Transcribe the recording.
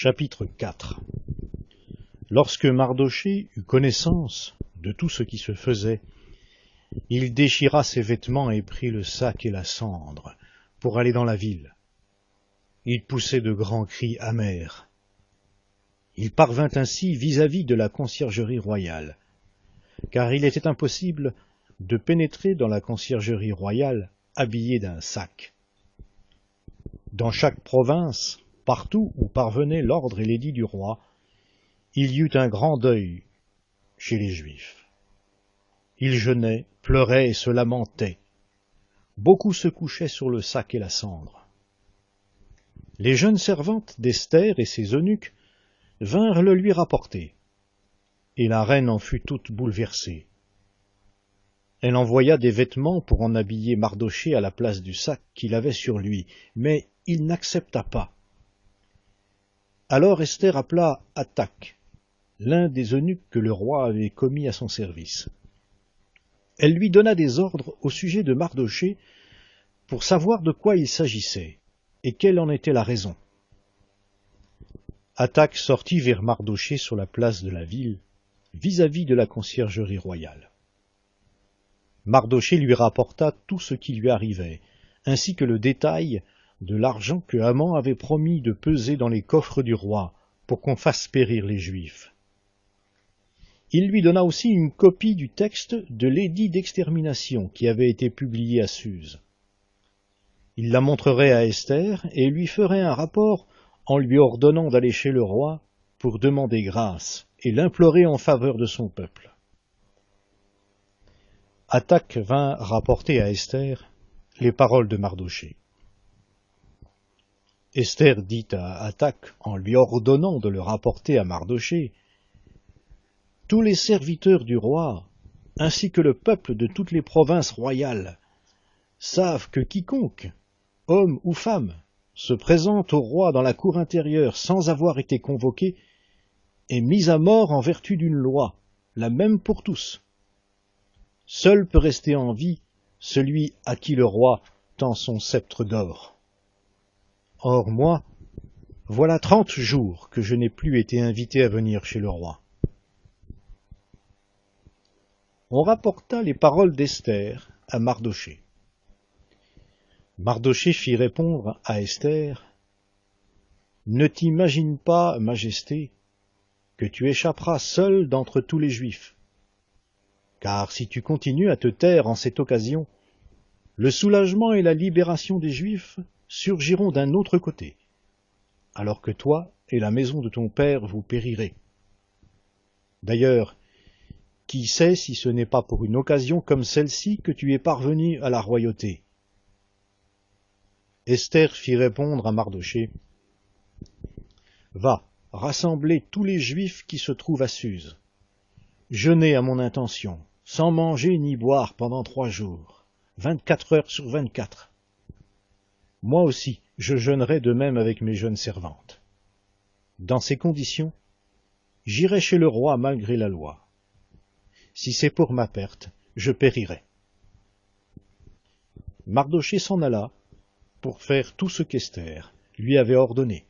Chapitre 4. Lorsque Mardochée eut connaissance de tout ce qui se faisait, il déchira ses vêtements et prit le sac et la cendre pour aller dans la ville. Il poussait de grands cris amers. Il parvint ainsi vis-à-vis de la conciergerie royale, car il était impossible de pénétrer dans la conciergerie royale habillé d'un sac. Dans chaque province, partout où parvenaient l'ordre et l'édit du roi, il y eut un grand deuil chez les Juifs. Ils jeûnaient, pleuraient et se lamentaient. Beaucoup se couchaient sur le sac et la cendre. Les jeunes servantes d'Esther et ses eunuques vinrent le lui rapporter, et la reine en fut toute bouleversée. Elle envoya des vêtements pour en habiller Mardochée à la place du sac qu'il avait sur lui, mais il n'accepta pas. Alors Esther appela Hattak, l'un des eunuques que le roi avait commis à son service. Elle lui donna des ordres au sujet de Mardochée pour savoir de quoi il s'agissait et quelle en était la raison. Hattak sortit vers Mardochée sur la place de la ville, vis-à-vis de la conciergerie royale. Mardochée lui rapporta tout ce qui lui arrivait, ainsi que le détail de l'argent que Haman avait promis de peser dans les coffres du roi pour qu'on fasse périr les Juifs. Il lui donna aussi une copie du texte de l'édit d'extermination qui avait été publié à Suse. Il la montrerait à Esther et lui ferait un rapport en lui ordonnant d'aller chez le roi pour demander grâce et l'implorer en faveur de son peuple. Hattak vint rapporter à Esther les paroles de Mardochée. Esther dit à Hattak, en lui ordonnant de le rapporter à Mardochée, « Tous les serviteurs du roi, ainsi que le peuple de toutes les provinces royales, savent que quiconque, homme ou femme, se présente au roi dans la cour intérieure sans avoir été convoqué, est mis à mort en vertu d'une loi, la même pour tous. Seul peut rester en vie celui à qui le roi tend son sceptre d'or. Or moi, voilà 30 jours que je n'ai plus été invité à venir chez le roi. » On rapporta les paroles d'Esther à Mardochée. Mardochée fit répondre à Esther, « Ne t'imagine pas, Majesté, que tu échapperas seul d'entre tous les Juifs. Car si tu continues à te taire en cette occasion, le soulagement et la libération des Juifs surgiront d'un autre côté, alors que toi et la maison de ton père vous périrez. D'ailleurs, qui sait si ce n'est pas pour une occasion comme celle-ci que tu es parvenu à la royauté. » Esther fit répondre à Mardochée, « Va, rassembler tous les Juifs qui se trouvent à Suse. Jeûnez à mon intention, sans manger ni boire pendant 3 jours, 24 heures sur 24. Moi aussi, je jeûnerai de même avec mes jeunes servantes. Dans ces conditions, j'irai chez le roi malgré la loi. Si c'est pour ma perte, je périrai. » Mardochée s'en alla pour faire tout ce qu'Esther lui avait ordonné.